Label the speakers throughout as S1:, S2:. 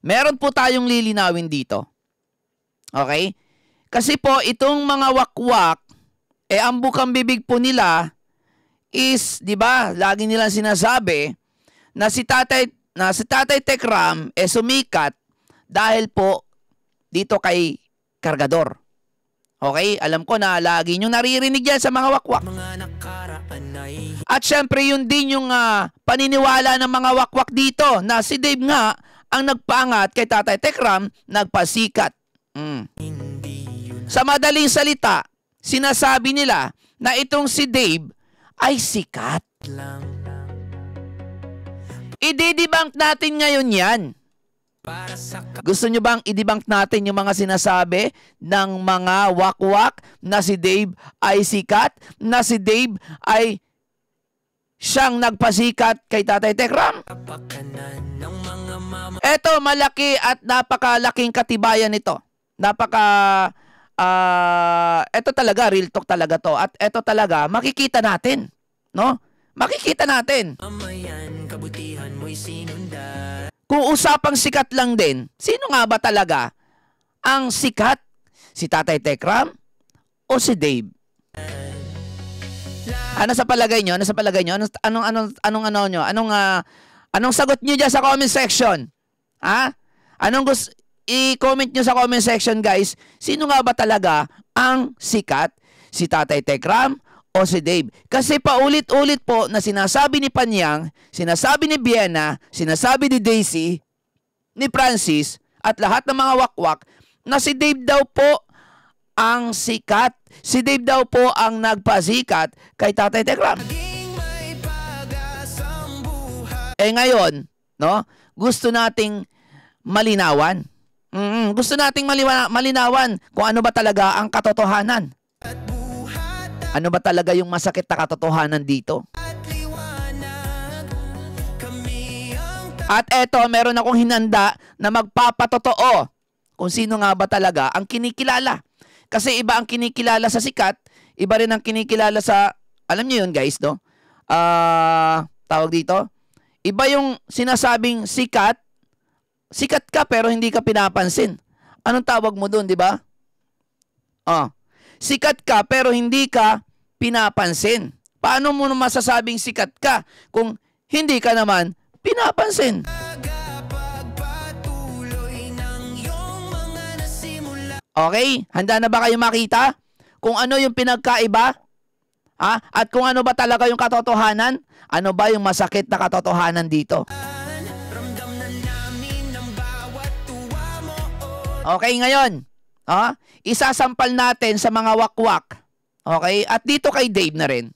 S1: Meron po tayong lilinawin dito. Okay? Kasi po, itong mga wakwak, ang bukang bibig po nila is, di ba, lagi nilang sinasabi na si Tatay Tekram sumikat dahil po dito kay Kargador. Okay? Alam ko na lagi nyo naririnig yan sa mga wakwak. At syempre yun din yung paniniwala ng mga wakwak dito na si Dave nga ang nagpaangat kay Tatay Tekram, nagpasikat. Sa madaling salita, sinasabi nila na itong si Dave ay sikat. I-debunk natin ngayon yan. Gusto nyo bang i-debunk natin yung mga sinasabi ng mga wakwak na si Dave ay sikat? Na si Dave ay siyang nagpasikat kay Tatay Tekram? Eto, malaki at napakalaking katibayan nito. Eto talaga, real talk talaga to. At eto talaga, makikita natin. No? Makikita natin. Kung usapang sikat lang din, sino nga ba talaga ang sikat? Si Tatay Tekram o si Dave? Ano sa palagay nyo? Ano sa palagay nyo? Anong sagot nyo dyan sa comment section? Ha? I-comment nyo sa comment section, guys. Sino nga ba talaga ang sikat? Si Tatay Tekram o si Dave? Kasi paulit-ulit po na sinasabi ni Panyang, sinasabi ni Biena, sinasabi ni Daisy, ni Francis, at lahat ng mga wakwak na si Dave daw po ang sikat. Si Dave daw po ang nagpasikat kay Tatay Tekram. Ngayon, no? Gusto nating malinawan. Gusto nating malinawan kung ano ba talaga ang katotohanan. Ano ba talaga yung masakit na katotohanan dito? At eto, meron akong hinanda na magpapatotoo kung sino nga ba talaga ang kinikilala. Kasi iba ang kinikilala sa sikat, iba rin ang kinikilala sa, alam niyo yun guys, no? Tawag dito? Iba yung sinasabing sikat ka pero hindi ka pinapansin. Anong tawag mo doon, di ba? Sikat ka pero hindi ka pinapansin. Paano mo masasabing sikat ka kung hindi ka naman pinapansin? Okay? Handa na ba kayo makita kung ano yung pinagkaiba? At kung ano ba talaga yung katotohanan? Ano ba yung masakit na katotohanan dito? Okay, ngayon, isasampal natin sa mga wakwak. Okay? At dito kay Dave na rin,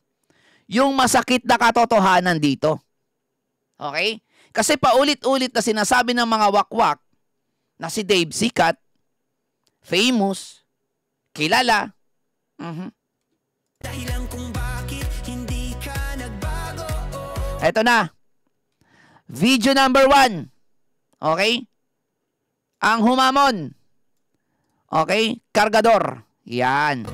S1: yung masakit na katotohanan dito. Okay? Kasi paulit-ulit na sinasabi ng mga wakwak na si Dave sikat, famous, kilala. Eto na. Video number 1. Okay? Ang humamon. Okay? Kargador. Yan.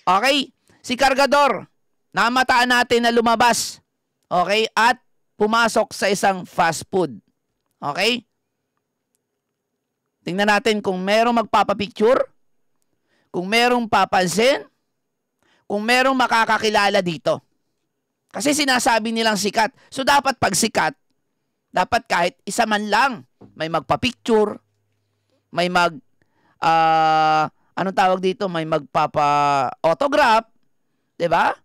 S1: Okay? Si Kargador, namataan natin na lumabas. Okay? At pumasok sa isang fast food. Okay? Tingnan natin kung merong magpapapicture, kung merong papansin, kung merong makakakilala dito. Kasi sinasabi nilang sikat. So dapat pag sikat, dapat kahit isa man lang may magpa-picture, may anong tawag dito? May magpapa-autograph, 'di ba?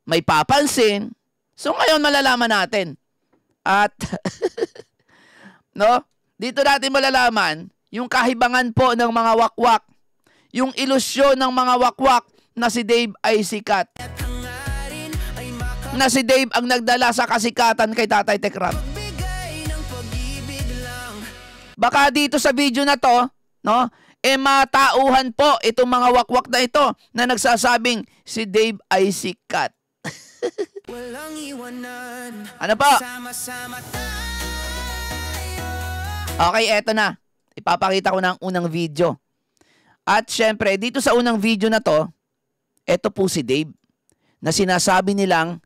S1: May papansin. So ngayon malalaman natin. At no, dito natin malalaman yung kahibangan po ng mga wakwak, yung ilusyon ng mga wakwak na si Dave ay sikat. Na si Dave ang nagdala sa kasikatan kay Tatay Tekram. Baka dito sa video na to, no, matauhan po itong mga wakwak na ito na nagsasabing si Dave ay sikat. Ano po? Okay, eto na. Ipapakita ko na ang unang video. At syempre, dito sa unang video na to, eto po si Dave na sinasabi nilang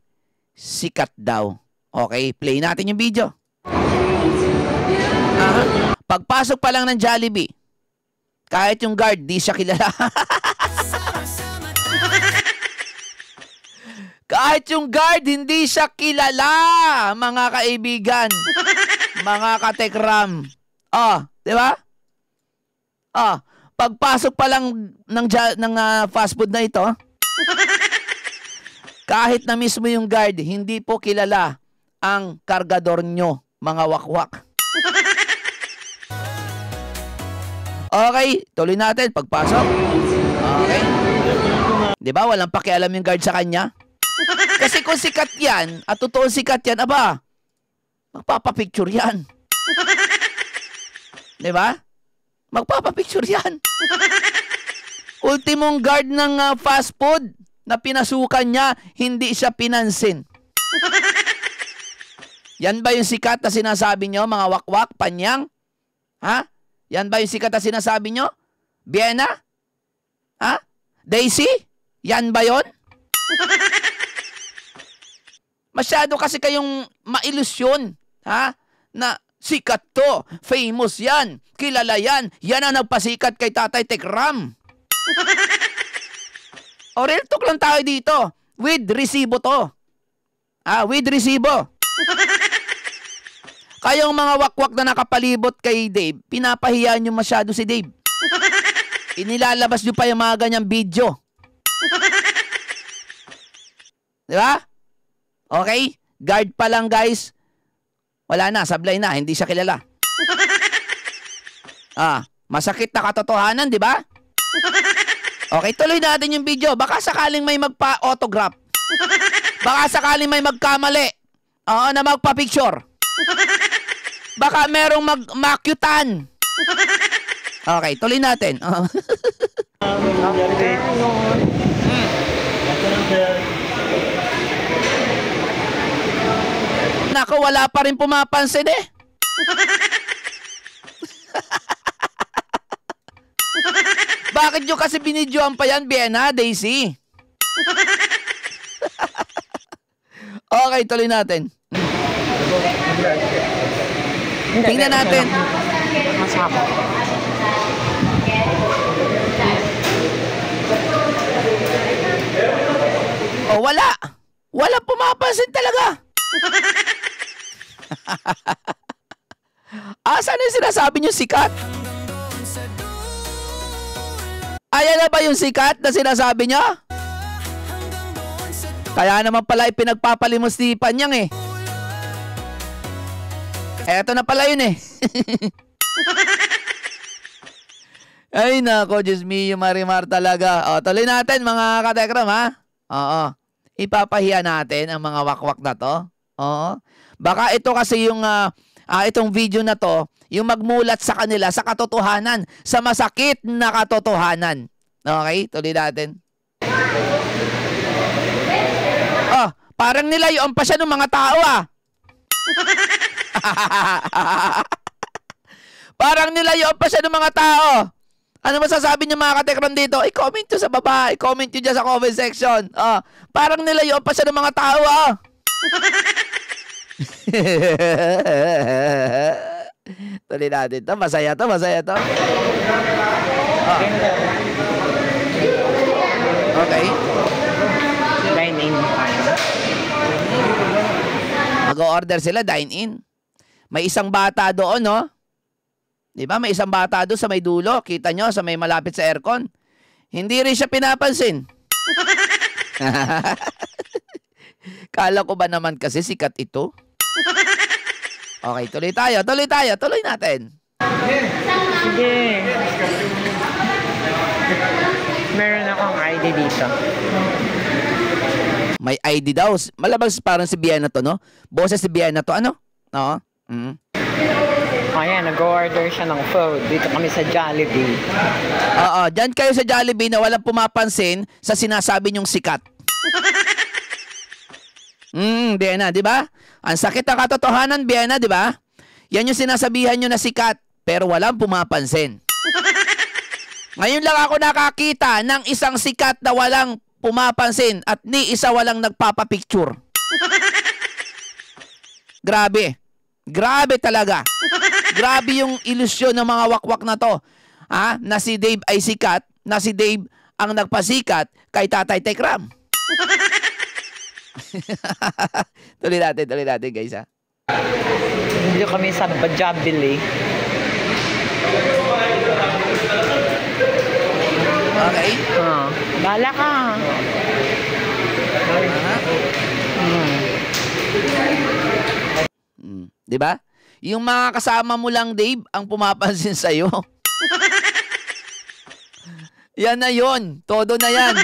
S1: sikat daw. Okay, play natin yung video. Pagpasok pa lang ng Jollibee, kahit yung guard, di siya kilala. Kahit yung guard, hindi siya kilala, mga kaibigan. Mga katekram. Di ba? Pagpasok pa lang ng fast food na ito, kahit na mismo yung guard, hindi po kilala ang kargador nyo, mga wakwak. Okay, tuloy natin. Pagpasok. Okay. Di ba? Walang pakialam yung guard sa kanya. Kasi kung sikat yan, at totoo sikat yan, aba, magpapapicture yan. Di ba? Magpapapicture yan. Ultimong guard ng fast food na pinasukan niya, hindi siya pinansin. Yan ba yung sikat na sinasabi nyo, mga wakwak, panyang? Ha? Yan ba yung sikat na sinasabi nyo? Vienna? Ha? Daisy? Yan ba yon? Masyado kasi kayong mailusyon, ha? Na sikat to, famous yan, kilala yan, yan ang nagpasikat kay Tatay Tekram. O real talk lang tayo dito, with resibo to. With resibo. Kayong mga wakwak na nakapalibot kay Dave, pinapahiya nyo masyado si Dave. Inilalabas nyo pa yung mga ganyang video. Di ba? Okay? Guard pa lang, guys. Wala na, sablay na, hindi siya kilala. Masakit na katotohanan, di ba? Okay, tuloy natin yung video. Baka sakaling may magpa-autograph. Baka sakaling may magkamali. Na magpa-picture. Baka merong mag-makyutan. Okay, tuloy natin. Nako, wala pa rin pumapansin eh. Bakit nyo kasi binidyoan pa yan, Vienna, Daisy? Okay, tuloy natin. Tingnan natin.
S2: Masama.
S1: Wala. Wala pumapansin talaga. Saan yung sinasabi nyo sikat? Ayan na ba yung sikat na sinasabi nyo? Kaya naman pala ipinagpapalimos ni Panyang eh. Eto na pala yun eh. Ay nako, Diyos mio, Marimar talaga. Tuloy natin mga katekram ha. Ipapahiya natin ang mga wakwak na to. Baka ito kasi yung itong video na to, yung magmulat sa kanila sa katotohanan, sa masakit na katotohanan. Okay, tuloy natin. Parang nilayuan pa siya ng mga tao Parang nilayuan pa siya ng mga tao. Ano masasabi niyo mga katekram dito? I-comment nyo sa baba. I-comment nyo dyan sa comment section. Parang nilayuan pa siya ng mga tao Tuloy natin to. Masaya to, masaya to. Okay.
S2: Dine-in.
S1: Mag-o-order sila, dine-in. May isang bata doon, no? Di ba? May isang bata doon sa may dulo. Kita nyo, sa may malapit sa aircon. Hindi rin siya pinapansin. Kala ko ba naman kasi sikat ito? Okay, tuloy tayo. Tuloy tayo. Tuloy natin.
S2: Sige. Meron akong ID dito.
S1: May ID daw. Malabas parang si Vienna to, no? Boses si Vienna to, ano? Oo.
S2: Ayan, nag-order siya ng food. Dito kami sa Jollibee.
S1: Dyan kayo sa Jollibee na walang pumapansin sa sinasabi nyong sikat. Vienna, di ba? Ang sakit na katotohanan, Vienna, di ba? Yan yung sinasabihan nyo na sikat, pero walang pumapansin. Ngayon lang ako nakakita ng isang sikat na walang pumapansin at ni isa walang nagpapapicture. Grabe. Grabe talaga. Grabe yung ilusyon ng mga wakwak na to. Ha? Na si Dave ay sikat, na si Dave ang nagpasikat kay Tatay Tekram. tuloy natin guys ha.
S2: Hindi kami sa Bajabili.
S1: Okay?
S2: Bala ka.
S1: Di ba? Yung mga kasama mo lang, Dave, ang pumapansin sa'yo. Yan na yun. Todo na yan.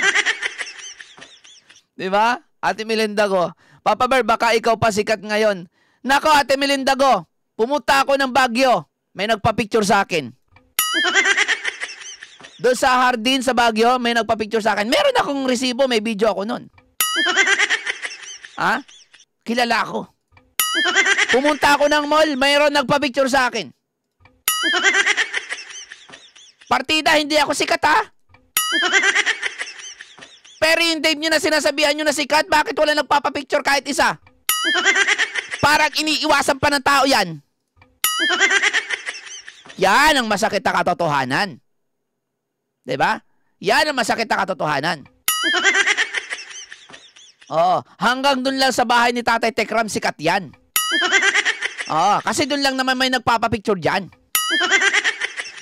S1: Di ba? Ate Melinda ko. Papa Bear, baka ikaw pa sikat ngayon. Nako, Ate Melinda ko. Pumunta ako ng Baguio. May nagpa-picture sa akin. Doon sa Hardin sa Baguio, may nagpa-picture sa akin. Meron akong resibo, may video ako nun. Ha? Kilala ako. Pumunta ako ng mall, mayroon nagpa-picture sa akin. Partida, hindi ako sikat ha? Pero yung Dave nyo na sinasabihan nyo na sikat, bakit wala nagpapapicture kahit isa? Parang iniiwasan pa ng tao yan. Yan ang masakit na katotohanan. Diba? Yan ang masakit na katotohanan. Oo, hanggang dun lang sa bahay ni Tatay Tekram, sikat yan. Oo, kasi dun lang naman may nagpapapicture dyan.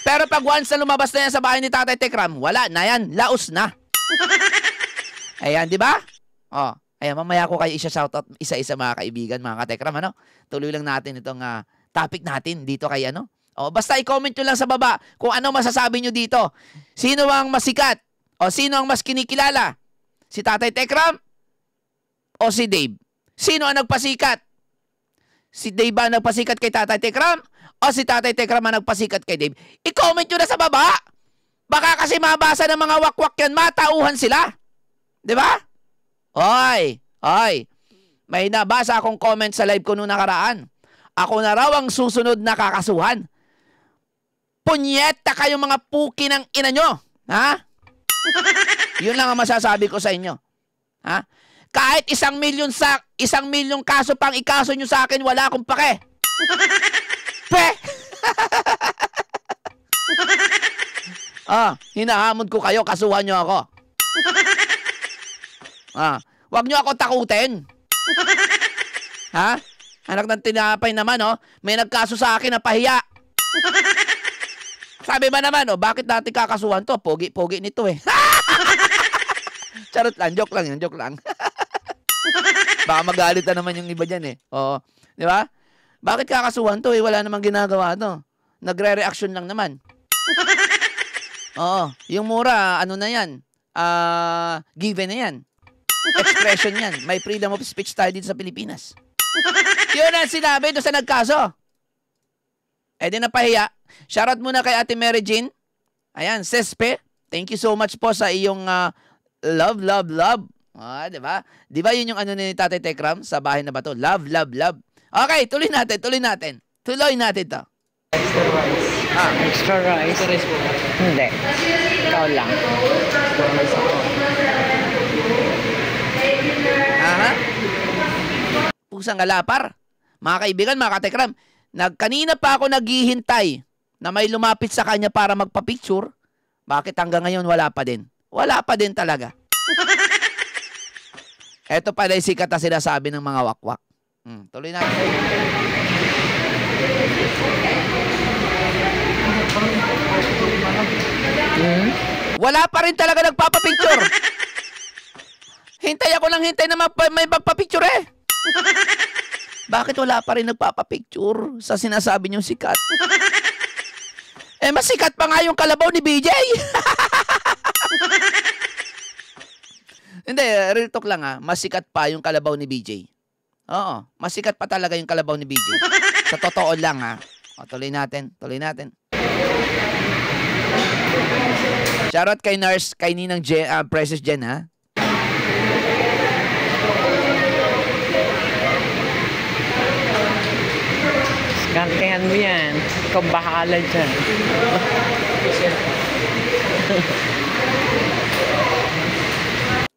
S1: Pero pag once na lumabas na yan sa bahay ni Tatay Tekram, wala na yan, laos na. Ayan, di ba? Oh, ayan, mamaya ko kayo isa-shoutout isa-isa mga kaibigan, mga katekram, ano? Tuloy lang natin itong topic natin dito kay ano. Oh, basta i-comment nyo lang sa baba kung ano masasabi nyo dito. Sino ang mas sikat? O sino ang mas kinikilala? Si Tatay Tekram o si Dave? Sino ang nagpasikat? Si Dave ba nagpasikat kay Tatay Tekram o si Tatay Tekram ang nagpasikat kay Dave? I-comment nyo na sa baba. Baka kasi mabasa ng mga wakwak yan, matauhan sila. Di ba? Oy, may nabasa akong comment sa live ko noong nakaraan. Ako na raw ang susunod na kakasuhan. Punyeta kayo mga puki ng ina nyo. Ha? Yun lang ang masasabi ko sa inyo. Ha? Kahit 1 milyon kaso pang ikaso nyo sa akin, wala akong pake. Hinahamon ko kayo, kasuhan nyo ako. Wag nyo ako takutin. Ha? Anak ng tinapay naman, oh. May nagkaso sa akin na pahiya. Sabi ba naman, oh, bakit natin kakasuhan to? Pogi nito eh. Charot lang, joke lang. Baka magalit na naman yung iba dyan eh. Oo. Di ba? Bakit kakasuhan to eh? Wala namang ginagawa to. Nagre-reaction lang naman. Oo. Yung mura, ano na yan? Given na yan. Expression yan. May freedom of speech tayo dito sa Pilipinas. Yun ang sinabi doon sa nagkaso. Di napahiya. Shoutout muna kay Ate Mary Jane. Ayan, Sespe. Thank you so much po sa iyong love. Diba? Diba yun yung ano ni Tatay Tekram sa bahay na bato? Love. Okay, tuloy natin. Tuloy natin to.
S2: Extra rice. Extra rice. Extra rice po. Hindi. Ikaw lang.
S1: Pusang galapar. Mga kaibigan, mga katekram, kanina pa ako naghihintay na may lumapit sa kanya para magpa-picture. Bakit hanggang ngayon wala pa din? Wala pa din talaga. Ito pala yung sikat na sinasabi ng mga wakwak. Tuloy natin. Wala pa rin talaga nagpapapicture. Hintay ako lang na may magpapicture eh. Bakit wala pa rin nagpapapicture sa sinasabi niyong sikat? Mas sikat pa nga yung kalabaw ni BJ. Hindi, real talk lang mas sikat pa yung kalabaw ni BJ. Oo, mas sikat pa talaga yung kalabaw ni BJ. Sa totoo lang O, tuloy natin. Shoutout kay Nurse, kay Ninang Precious Jen
S2: Gantihan mo yan. Ikaw bahala dyan.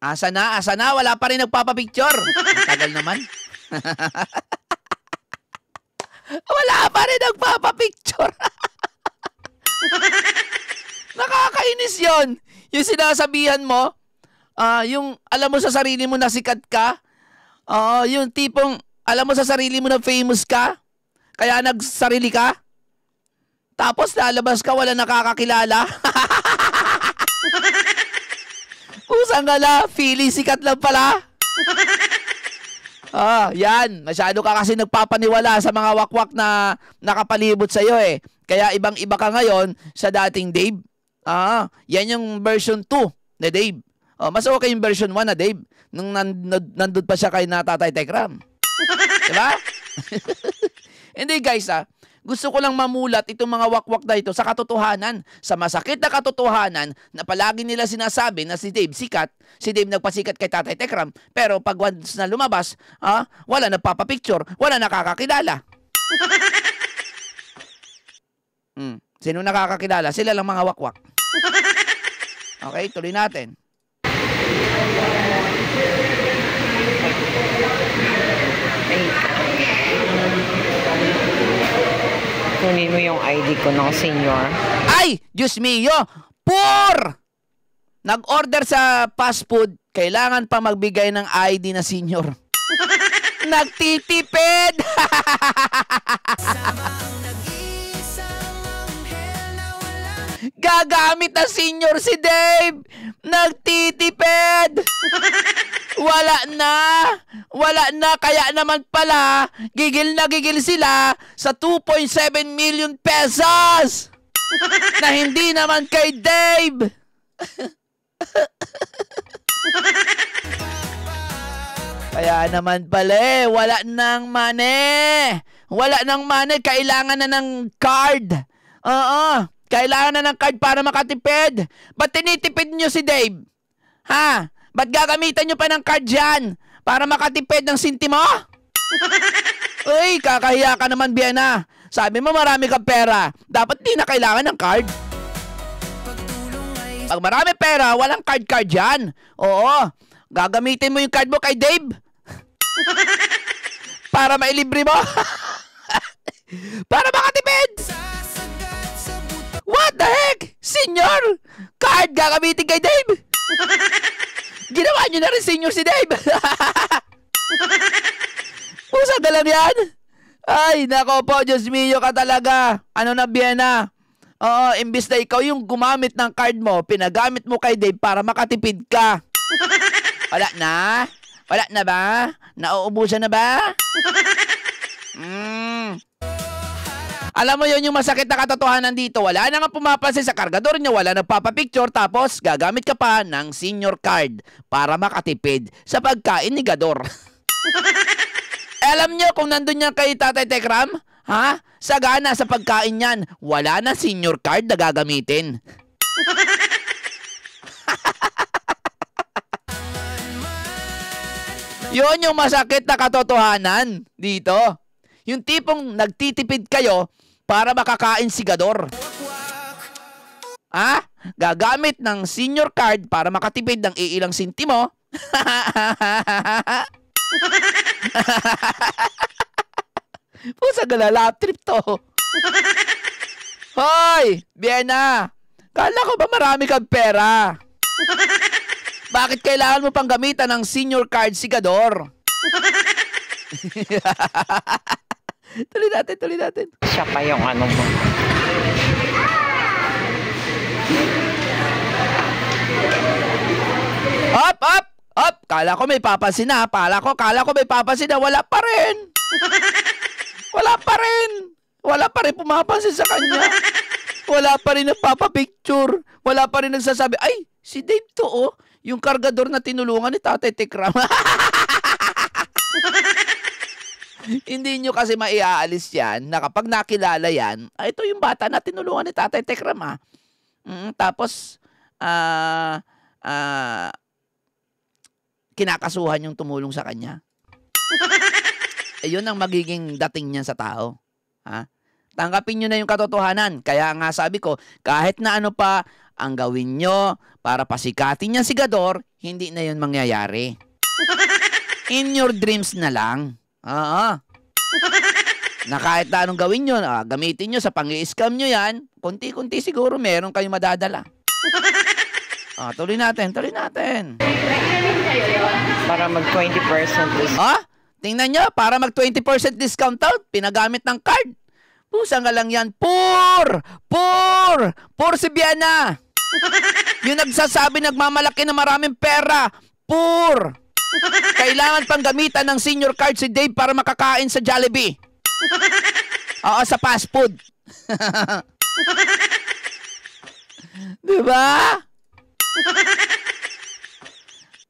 S1: Asa na? Wala pa rin nagpapapicture. Tagal naman. Wala pa rin nagpapapicture. Nakakainis yon. Yung sinasabihan mo, yung alam mo sa sarili mo na sikat ka, yung tipong alam mo sa sarili mo na famous ka, kaya nagsarili ka, tapos lalabas ka, wala nakakakilala. Usang gala, feeling sikat lang pala. Yan. Masyado ka kasi nagpapaniwala sa mga wakwak na nakapalibot sa'yo eh. Kaya ibang-iba ka ngayon sa dating Dave. Yan yung version 2 na Dave. Mas okay yung version 1 na Dave. Nung nandun pa siya kay na Tatay Tekram. Diba? Hindi guys gusto ko lang mamulat itong mga wakwak na ito sa katotohanan. Sa masakit na katotohanan na palagi nila sinasabi na si Dave sikat. Si Dave nagpasikat kay Tatay Tekram. Pero pag once na lumabas, wala nagpapapicture, wala nakakakilala. Sino nakakakilala? Sila lang mga wakwak. Okay, tuloy natin.
S2: Kunin mo yung ID ko ng senior.
S1: Ay! Diyos mio! Poor! Nag-order sa fast food, kailangan pa magbigay ng ID na senior. Nagtitipid! Gagamit na senior si Dave! Nagtitipid! Wala na, kaya naman pala, gigil na gigil sila sa 2.7 million pesos na hindi naman kay Dave. Kaya naman pala, wala nang money. Wala nang money, kailangan na ng card. Kailangan na ng card para makatipid. Ba't tinitipid nyo si Dave? Ha? Ba't gagamitan nyo pa ng card dyan? Para makatipid ng sintimo? Uy, kakahiya ka naman, Biena. Sabi mo marami kang pera. Dapat di na kailangan ng card. Pag marami pera, walang card dyan. Oo, gagamitin mo yung card mo kay Dave. Para mailibre mo. Para makatipid. What the heck? Senior, card gagamitin kay Dave. Ginawa nyo na rin senior si Dave. Pusag na lang yan. Ay, nako po, Diyos mio ka talaga. Ano na, Biena? Imbis na ikaw yung gumamit ng card mo, pinagamit mo kay Dave para makatipid ka. Wala na? Wala na ba? Nauubusan na ba? Alam mo yon yung masakit na katotohanan dito. Wala na nga pumapansin sa kargador niya, wala nagpapapicture, tapos gagamit ka pa ng senior card para makatipid sa pagkain ni Gador. Alam nyo kung nandun yan kay Tatay Tekram? Ha? Sagana sa pagkain yan. Wala na senior card na gagamitin. Yun yung masakit na katotohanan dito. Yung tipong nagtitipid kayo para makakain si Gador. Gagamit ng senior card para makatipid ng iilang sintimo. Pusa galala trip to. Hoy, Biena. Kala ko ba marami kang pera? Bakit kailangan mo pang gamitan ng senior card si Gador? Tuloy natin.
S2: Siya pa yung ano mo.
S1: Up! Kala ko may papansin na. Kala ko may papansin na. Wala pa rin. Wala pa rin pumapansin sa kanya. Wala pa rin nagpapapicture. Wala pa rin nagsasabi, ay, si Dave to, yung kargador na tinulungan ni Tatay Tekram. Hindi nyo kasi maiaalis yan na kapag nakilala yan, ito yung bata na tinulungan ni Tatay Tekram, tapos, kinakasuhan yung tumulong sa kanya. Yun ang magiging dating niya sa tao. Tanggapin nyo na yung katotohanan. Kaya nga sabi ko, kahit na ano pa ang gawin nyo para pasikatin niya si Gador, hindi na yun mangyayari. In your dreams na lang. Na kahit na anong gawin nyo, gamitin nyo sa pang-i-scam nyo yan, kunti-kunti siguro meron kayong madadala. Tuloy natin.
S2: Para mag 20% discount.
S1: Tingnan nyo, para mag 20% discount out, pinagamit ng card. Pusa nga lang yan. Poor si Biana. Yung nagsasabi nagmamalaki na maraming pera. Poor. Kailangan pang gamitan ng senior card si Dave para makakain sa Jollibee. Sa fast food. Diba?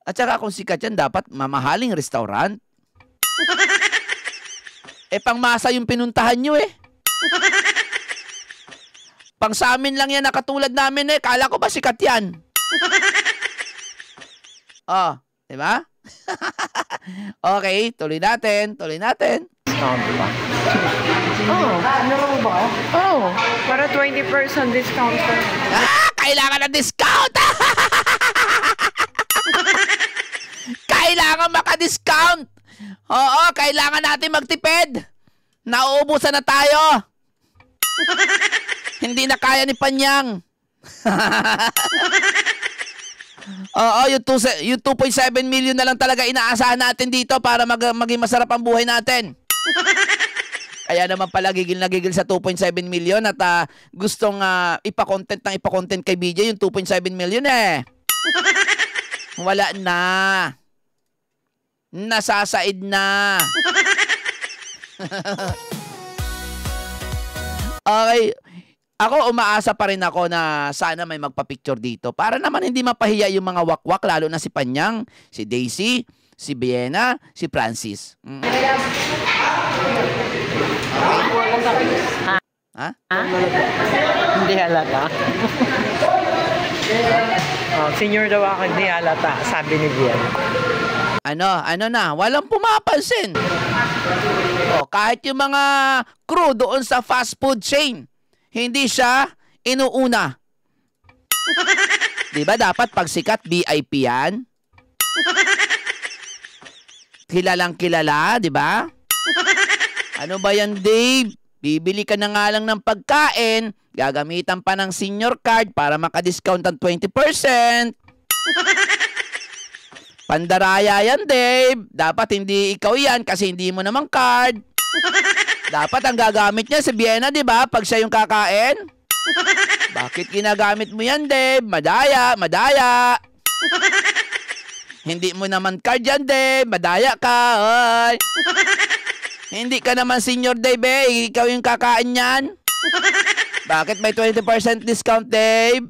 S1: At saka kung sikat yan, dapat mamahaling restaurant. Pangmasa yung pinuntahan nyo Pang sa amin lang yan na katulad namin Kala ko ba sikat yan? Diba? Okay, tuloy natin.
S2: Discount ba? Meron ba? Para 20% discount.
S1: Kailangan ng discount! Kailangan maka-discount! Oo, kailangan natin magtipid. Nauubusan na tayo. Hindi na kaya ni Panyang. Yung 2.7 million na lang talaga inaasahan natin dito para maging masarap ang buhay natin. Kaya naman pala gigil na gigil sa 2.7 million at gustong ipa-content kay BJ yung 2.7 million Wala na. Nasasaid na. Okay. Ako, umaasa pa rin ako na sana may magpa-picture dito para naman hindi mapahiya yung mga wakwak, lalo na si Panyang, si Daisy, si Biena, si Francis.
S2: Hindi halata. Senior daw ako, hindi halata, sabi ni Bian.
S1: Ano na, walang pumapansin. Kahit yung mga crew doon sa fast food chain, hindi siya inuuna. Diba dapat pag sikat VIP yan? Kilalang kilala, diba? Ano ba yan, Dave? Bibili ka na nga lang ng pagkain, gagamitan pa ng senior card para makadiscount ng 20%. Pandaraya yan, Dave. Dapat hindi ikaw yan kasi hindi mo naman card. Dapat ang gagamit niya si Biena, di ba? Pag siya yung kakain. Bakit ginagamit mo yan, Dave? Madaya. Hindi mo naman card yan, Dave. Madaya ka, oy. Hindi ka naman senior, Dave, Ikaw yung kakain yan. Bakit may 20% discount, Dave?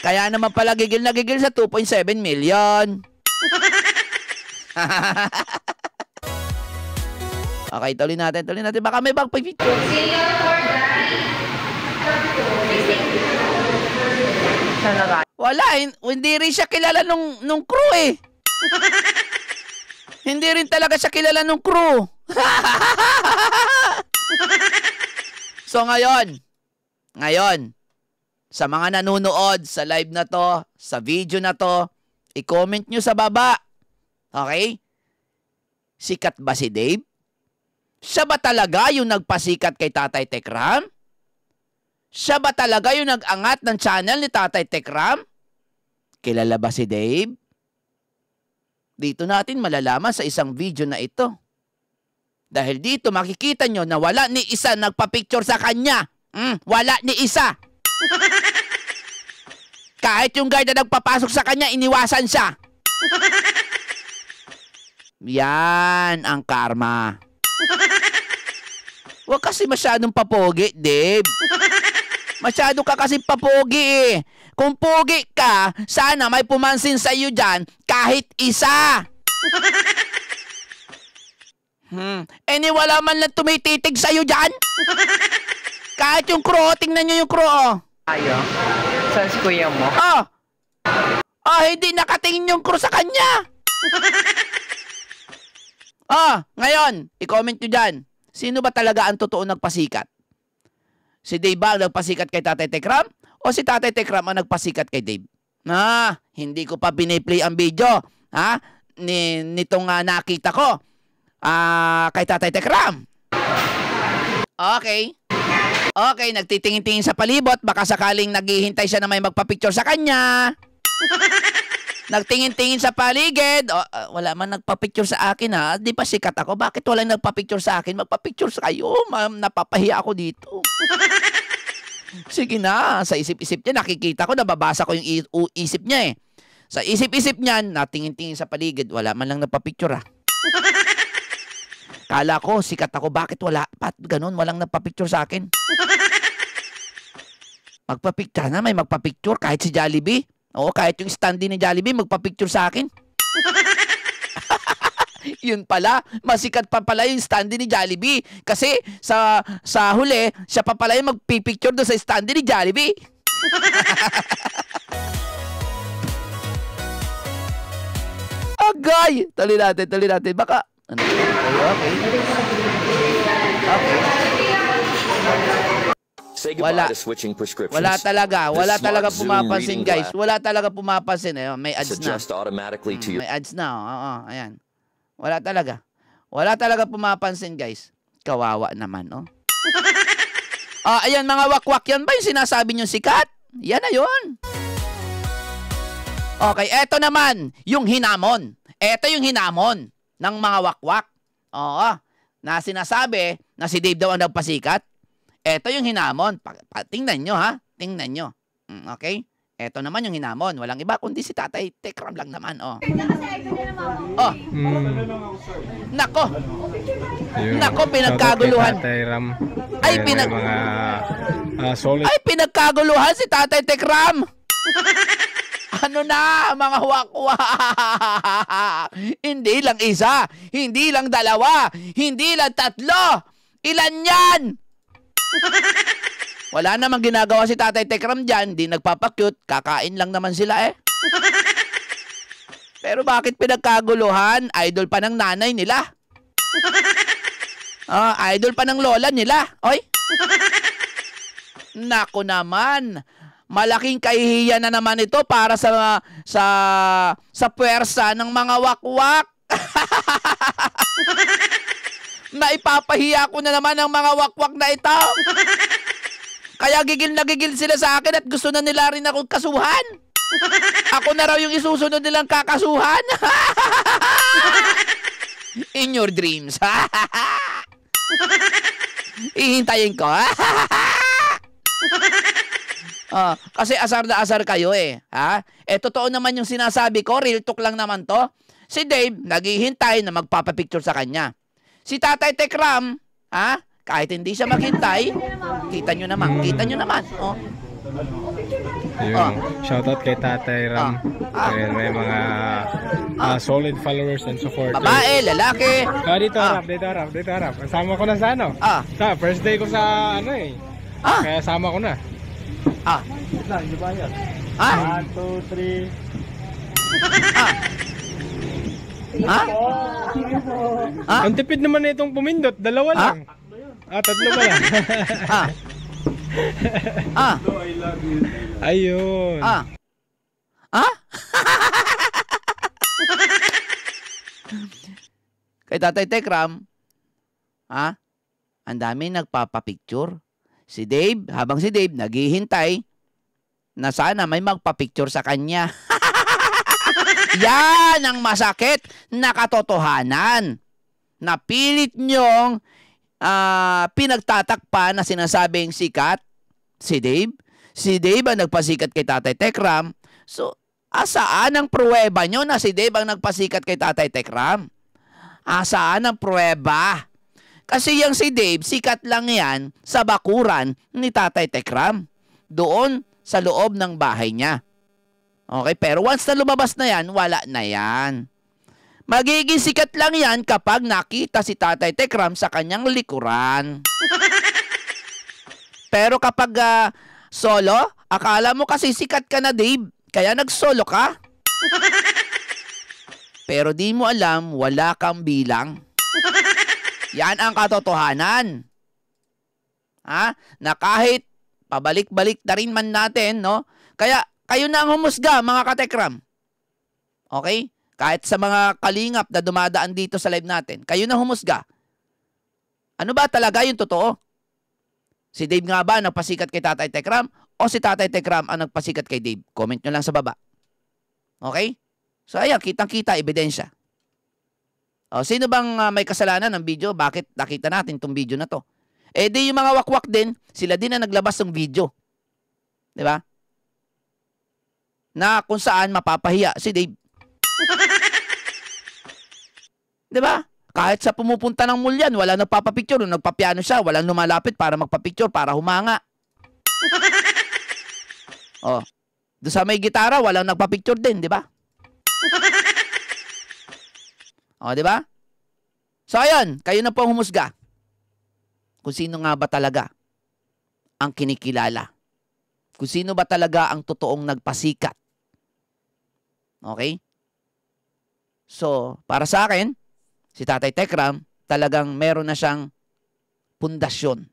S1: Kaya naman pala gigil na gigil sa 2.7 million. Okay, tuloy natin. Baka may picture. Wala, hindi rin siya kilala nung crew Hindi rin talaga siya kilala nung crew. So ngayon, sa mga nanonood sa live na to, sa video na to, i-comment nyo sa baba. Okay? Sikat ba si Dave? Siya ba talaga yung nagpasikat kay Tatay Tekram? Siya ba talaga yung nag-angat ng channel ni Tatay Tekram? Kilala ba si Dave? Dito natin malalaman sa isang video na ito. Dahil dito makikita nyo na wala ni isa nagpa-picture sa kanya. Wala ni isa. Kahit yung guard na nagpapasok sa kanya, iniwasan siya. Yan ang karma. Huwag kasi masyadong papogi, Dave. Masyado ka kasi papogi Kung pogi ka, sana may pumansin sa iyo dyan kahit isa. Wala man lang tumititig sa iyo dyan. Kahit yung crew, tingnan nyo yung crew,
S2: Ayo. Saan si kuya mo?
S1: Hindi nakatingin yung crew sa kanya. Ngayon, i-comment nyo dyan. Sino ba talaga ang totoo nagpasikat? Si Dave ba ang nagpasikat kay Tatay Tekram? O si Tatay Tekram ang nagpasikat kay Dave? Hindi ko pa biniplay ang video. Nitong nakita ko kay Tatay Tekram. Okay. Okay, nagtitingin-tingin sa palibot. Baka sakaling naghihintay siya na may magpa-picture sa kanya. Nagtingin-tingin sa paligid. Wala man nagpa-picture sa akin ha. Di ba sikat ako? Bakit walang nagpa-picture sa akin? Magpa-picture sa kayo. Napapahiya ako dito. Sige na. Sa isip-isip niya, nakikita ko, nababasa ko yung isip niya eh. Sa isip-isip niya, natingin-tingin sa paligid. Wala man lang nagpa-picture ha. Kala ko, sikat ako. Bakit wala? Ganun, walang nagpa-picture sa akin. Magpa-picture na, may magpa-picture kahit si Jollibee. Oo, kahit yung standee ni Jollibee, magpa-picture sa akin. Yun pala, masikat pa pala yung standee ni Jollibee. Kasi sa huli, siya pa pala yung magpipicture doon sa standee ni Jollibee. Agay! Tali natin. Baka... Ano? Okay. Wala. Wala talaga pumapansin, guys. Wala talaga pumapansin. May ads na. May ads na. Oo, ayan. Wala talaga pumapansin, guys. Kawawa naman, oh. Ayan, mga wakwak. Yan ba yung sinasabi nyo sikat? Yan na yun. Okay, eto naman, yung hinamon. Eto yung hinamon ng mga wakwak. Oo, na sinasabi na si Dave daw ang nagpasikat. Eto yung hinamon. Tingnan nyo, ha? Tingnan nyo. Okay? Eto naman yung hinamon. Walang iba kundi si Tatay Tekram lang naman, oh. Oh. Nako. Nako, pinagkaguluhan. Ay, pinagkaguluhan si Tatay Tekram. Ano na, mga wakwak? Hindi lang isa, hindi lang dalawa, hindi lang tatlo. Ilan yan? Wala namang ginagawa si Tatay Tekram dyan, di nagpapakyut, kakain lang naman sila eh. Pero bakit pinagkaguluhan? Idol pa ng nanay nila. Idol pa ng lola nila. Oy. Nako naman. Malaking kahihiyan na naman ito para sa puwersa ng mga wakwak. Naipapahiya ko na naman ang mga wakwak na ito. Kaya gigil na gigil sila sa akin at gusto na nila rin akong kasuhan. Ako na raw yung isusunod nilang kakasuhan. In your dreams. Ihintayin ko. Kasi asar na asar kayo eh. Ha? Totoo naman yung sinasabi ko. Real talk lang naman to. Si Dave, naghihintay na magpapapicture sa kanya. Si Tatay Tekram, ha? Kahit hindi siya maghintay, kita nyo naman. Oh.
S3: Shoutout kay Tatay Ram. May mga solid followers and support.
S1: Babae, lalaki.
S3: Dito harap. Kasama ko na sa ano. First day ko sa ano eh. Kaya sama ko na. Hindi ba yan? 1, 2, 3. Ang tipid naman na itong pumindot. Dalawa lang. Tatlo ba lang? Ayun.
S1: Kay Tatay Tekram, ang dami nagpapapicture. Si Dave, habang si Dave naghihintay na sana may magpapicture sa kanya. Yan ang masakit na katotohanan. Napilit nyong pinagtatakpan na sinasabing sikat si Dave. Si Dave ang nagpasikat kay Tatay Tekram. So, asaan ang pruweba nyo na si Dave ang nagpasikat kay Tatay Tekram? Asaan ang pruweba? Kasi yung si Dave, sikat lang yan sa bakuran ni Tatay Tekram. Doon sa loob ng bahay niya. Okay, pero once na lumabas na yan, wala na yan. Magiging sikat lang yan kapag nakita si Tatay Tekram sa kanyang likuran. Pero kapag solo, akala mo kasi sikat ka na, Dave. Kaya nag-solo ka. Pero di mo alam, wala kang bilang. Yan ang katotohanan. Na kahit pabalik-balik na rin man natin, no? Kaya kayo na ang humusga, mga katekram. Okay? Kahit sa mga kalingap na dumadaan dito sa live natin, kayo na humusga. Ano ba talaga yung totoo? Si Dave nga ba nagpasikat kay Tatay Tekram o si Tatay Tekram ang nagpasikat kay Dave? Comment nyo lang sa baba. Okay? So ayan, kitang-kita, ebidensya. O, sino bang may kasalanan ng video? Bakit nakita natin itong video na to? Eh di yung mga wakwak din, sila din na naglabas ng video. Di ba? Na kung saan mapapahiya si Dave. Di ba? Kahit sa pumupunta ng mall yan, walang nagpapapicture. Nagpapiano siya, walang lumalapit para magpapicture, para humanga. Oh. Doon sa may gitara, walang nagpapicture din, di ba? O, di ba? So, ayan, kayo na po humusga. Kung sino nga ba talaga ang kinikilala. Kung sino ba talaga ang totoong nagpasikat. Okay? So, para sa akin, si Tatay Tekram, talagang meron na siyang pundasyon.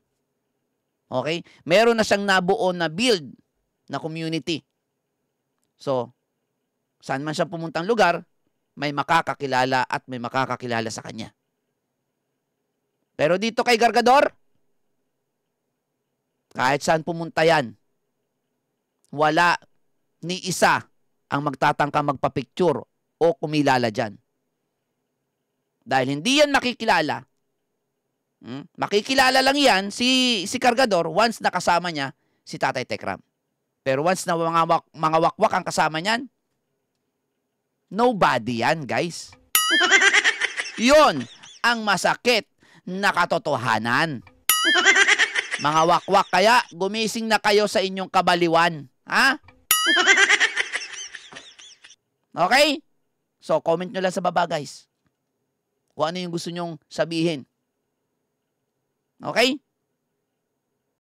S1: Okay? Meron na siyang nabuo na build na community. So, saan man siya pumuntang lugar, may makakakilala at may makakakilala sa kanya. Pero dito kay Gargador, kahit saan pumunta yan, wala ni isa ang magtatangka magpapicture o kumilala dyan. Dahil hindi yan makikilala. Makikilala lang yan si Gargador once nakasama niya si Tatay Tekram. Pero once na mga wakwak ang kasama niyan, nobody yan, guys. Yun ang masakit na katotohanan. Mga wakwak, kaya gumising na kayo sa inyong kabaliwan. Ha? Okay? So, comment nyo lang sa baba, guys. Kung ano yung gusto nyong sabihin. Okay?